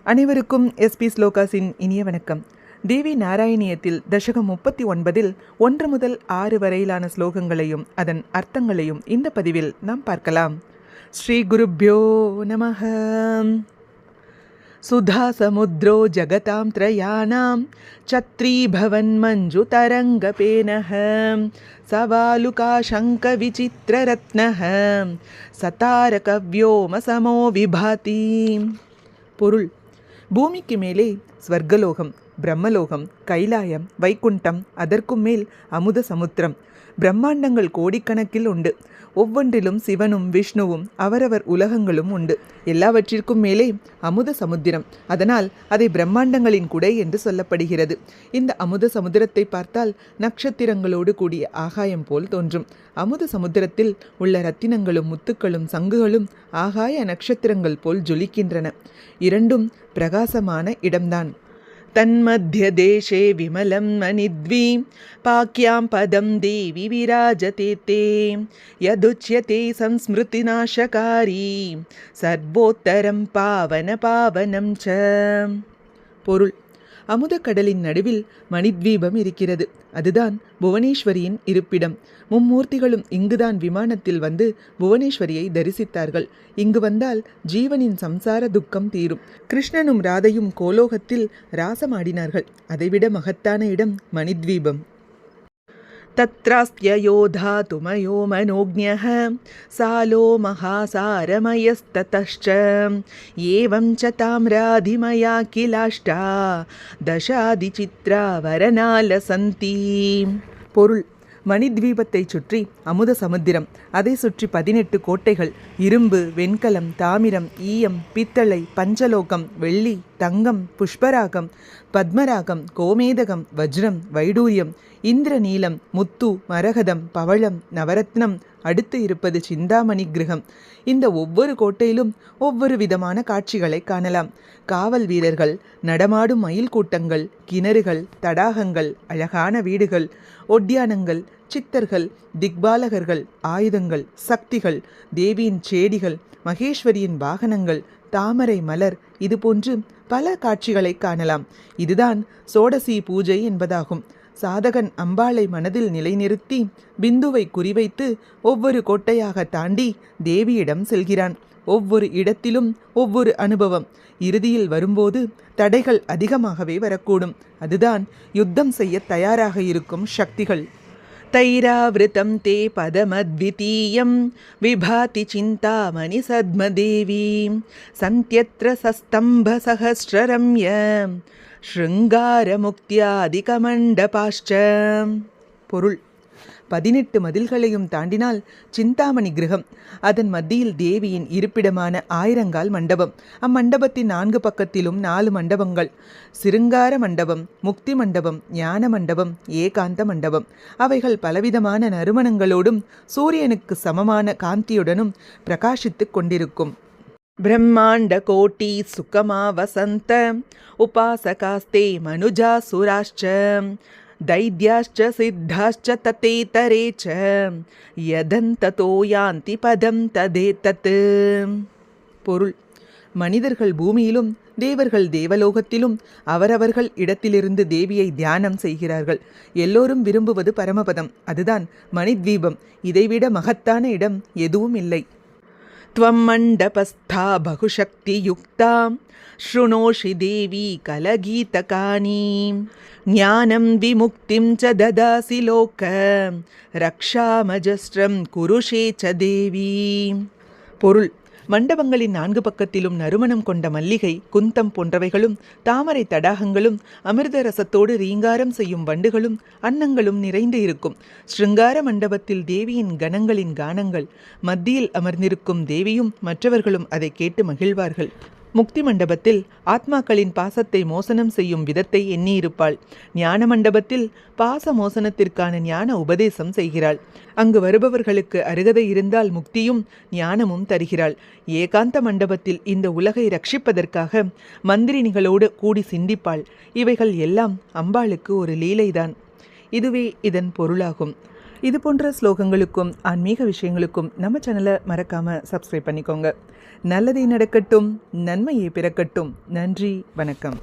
அனைவருக்கும் எஸ்பி ஸ்லோகாஸின் இனிய வணக்கம். தேவி நாராயணியத்தில் தசகம் 39 1 முதல் 6 வரையிலான ஸ்லோகங்களையும் அதன் அர்த்தங்களையும் இந்த பதிவில் நாம் பார்க்கலாம். ஸ்ரீ குருப்யோ நமஹ. சுதா சமுத்ரோ ஜகதாம் த்ரயாணாம் சத்ரி பவன் மஞ்சு தரங்கபேனஹ சவாலுகா சங்க விசித்திர ரத்னஹ சதாரக வியோம சமோ விபாதி. பொருள்: பூமிக்கு மேலே ஸ்வர்கலோகம், பிரம்மலோகம், கைலாயம், வைகுண்டம், அதற்கும் மேல் அமுத சமுத்திரம், பிரம்மாண்டங்கள் கோடிக்கணக்கில் உண்டு. ஒவ்வொன்றிலும் சிவனும் விஷ்ணுவும் அவரவர் உலகங்களும் உண்டு. எல்லாவற்றிற்கும் மேலே அமுத சமுத்திரம், அதனால் அதை பிரம்மாண்டங்களின் குடை என்று சொல்லப்படுகிறது. இந்த அமுத சமுத்திரத்தை பார்த்தால் நட்சத்திரங்களோடு கூடிய ஆகாயம் போல் தோன்றும். அமுத சமுத்திரத்தில் உள்ள ரத்தினங்களும் முத்துக்களும் சங்குகளும் ஆகாய நட்சத்திரங்கள் போல் ஜொலிக்கின்றன. இரண்டும் பிரகாசமான இடம்தான். தன்மத்திய தேசே விமலம் மணித்வி பாக்யாம் பதம் தேவி விராஜதே தே யதுச்யதே சம்ஸ்மிருதி நாசகாரி சர்வோத்தரம் பாவன பாவனம் ச. பொருள்: அமுதக்கடலின் நடுவில் மணித்வீபம் இருக்கிறது. அதுதான் புவனேஸ்வரியின் இருப்பிடம். மும்மூர்த்திகளும் இங்குதான் விமானத்தில் வந்து புவனேஸ்வரியை தரிசித்தார்கள். இங்கு வந்தால் ஜீவனின் சம்சார துக்கம் தீரும். கிருஷ்ணனும் ராதையும் கோலோகத்தில் ராசமாடினார்கள். அதைவிட மகத்தான இடம் மணித்வீபம். தத்ராஸ்த்ய யோதா துமயோ மனோஜ்ஞः சாலோ மகாசாரமயஸ்ததश्च ஏவம் ச தாம்ராதிமயா கிலாஷ்டா தசாதிசித்ரா வரநாலசந்தி. பொருள்: மணித்வீபத்தை சுற்றி அமுத சமுத்திரம், அதை சுற்றி 18 கோட்டைகள், இரும்பு, வெண்கலம், தாமிரம், ஈயம், பித்தளை, பஞ்சலோகம், வெள்ளி, தங்கம், புஷ்பராகம், பத்மராகம், கோமேதகம், வஜ்ரம், வைடூரியம், இந்திரநீலம், முத்து, மரகதம், பவளம், நவரத்னம், அடுத்து இருப்பது சிந்தாமணி கிரகம். இந்த ஒவ்வொரு கோட்டையிலும் ஒவ்வொரு விதமான காட்சிகளை காணலாம். காவல் வீரர்கள், நடமாடும் மயில் கூட்டங்கள், கிணறுகள், தடாகங்கள், அழகான வீடுகள், ஒட்டியானங்கள், சித்தர்கள், திக்பாலகர்கள், ஆயுதங்கள், சக்திகள், தேவியின் சேடிகள், மகேஸ்வரியின் வாகனங்கள், தாமரை மலர், இதுபோன்று பல காட்சிகளை காணலாம். இதுதான் சோடசி பூஜை என்பதாகும். சாதகன் அம்பாளை மனதில் நிலைநிறுத்தி பிந்துவை குறிவைத்து ஒவ்வொரு கோட்டையாக தாண்டி தேவியிடம் செல்கிறான். ஒவ்வொரு இடத்திலும் ஒவ்வொரு அனுபவம். இறுதியில் வரும்போது தடைகள் அதிகமாகவே வரக்கூடும். அதுதான் யுத்தம் செய்ய தயாராக இருக்கும் சக்திகள். தைராவிருத்தம் தே பதமத்விதீயம் விபாதி சிந்தாமணி சத்மதேவி சந்த்யத்ர சஸ்தம்ப சஹஸ்ரரம்ய ஸ்ருங்கார முக்தியாதிகமண்டபாஷ்ச. பொருள்: 18 மதில்களையும் தாண்டினால் சிந்தாமணி கிரகம். அதன் மத்தியில் தேவியின் இருப்பிடமான ஆயிரங்கால் மண்டபம். அம்மண்டபத்தின் 4 பக்கத்திலும் 4 மண்டபங்கள்: சிருங்கார மண்டபம், முக்தி மண்டபம், ஞான மண்டபம், ஏகாந்த மண்டபம். அவைகள் பலவிதமான நறுமணங்களோடும் சூரியனுக்கு சமமான காந்தியுடனும் பிரகாசித்துக் கொண்டிருக்கும். பிரம்மாண்ட கோட்டி சுகமா வசந்த உபாசகாஸ்தே மனுஜாசுராஷ்ச தைத்யாஷ்ச சித்தாஷ்ச ததேதரே ச யதந்ததோ யாந்தி பதம் ததேதத். பொருள்: மனிதர்கள் பூமியிலும் தேவர்கள் தேவலோகத்திலும் அவரவர்கள் இடத்திலிருந்து தேவியை தியானம் செய்கிறார்கள். எல்லோரும் விரும்புவது பரமபதம். அதுதான் மணித்வீபம். இதைவிட மகத்தான இடம் எதுவும் இல்லை. त्वं मण्डपस्था बहुशक्तियुक्ता शृणोषि देवी कलगीतकानि ज्ञानं विमुक्तिं च ददासि लोक रक्षामजस्रं कुरुषे च देवी. பொருள்: மண்டபங்களின் 4 பக்கத்திலும் நறுமணம் கொண்ட மல்லிகை, குந்தம் போன்றவைகளும், தாமரை தடாகங்களும், அமிர்த ரசத்தோடு ரீங்காரம் செய்யும் வண்டுகளும் அன்னங்களும் நிறைந்து இருக்கும். ஸ்ருங்கார மண்டபத்தில் தேவியின் கணங்களின் கானங்கள். மத்தியில் அமர்ந்திருக்கும் தேவியும் மற்றவர்களும் அதை கேட்டு மகிழ்வார்கள். முக்தி மண்டபத்தில் ஆத்மாக்களின் பாசத்தை மோசனம் செய்யும் விதத்தை எண்ணியிருப்பாள். ஞான மண்டபத்தில் பாச மோசனத்திற்கான ஞான உபதேசம் செய்கிறாள். அங்கு வருபவர்களுக்கு அருகதை இருந்தால் முக்தியும் ஞானமும் தருகிறாள். ஏகாந்த மண்டபத்தில் இந்த உலகை ரட்சிப்பதற்காக மந்திரினிகளோடு கூடி சிந்திப்பாள். இவைகள் எல்லாம் அம்பாளுக்கு ஒரு லீலைதான். இதுவே இதன் பொருளாகும். இது போன்ற ஸ்லோகங்களுக்கும் ஆன்மீக விஷயங்களுக்கும் நம்ம சேனலை மறக்காமல் சப்ஸ்கிரைப் பண்ணிக்கோங்க. நல்லதே நடக்கட்டும், நன்மையே பிறக்கட்டும். நன்றி, வணக்கம்.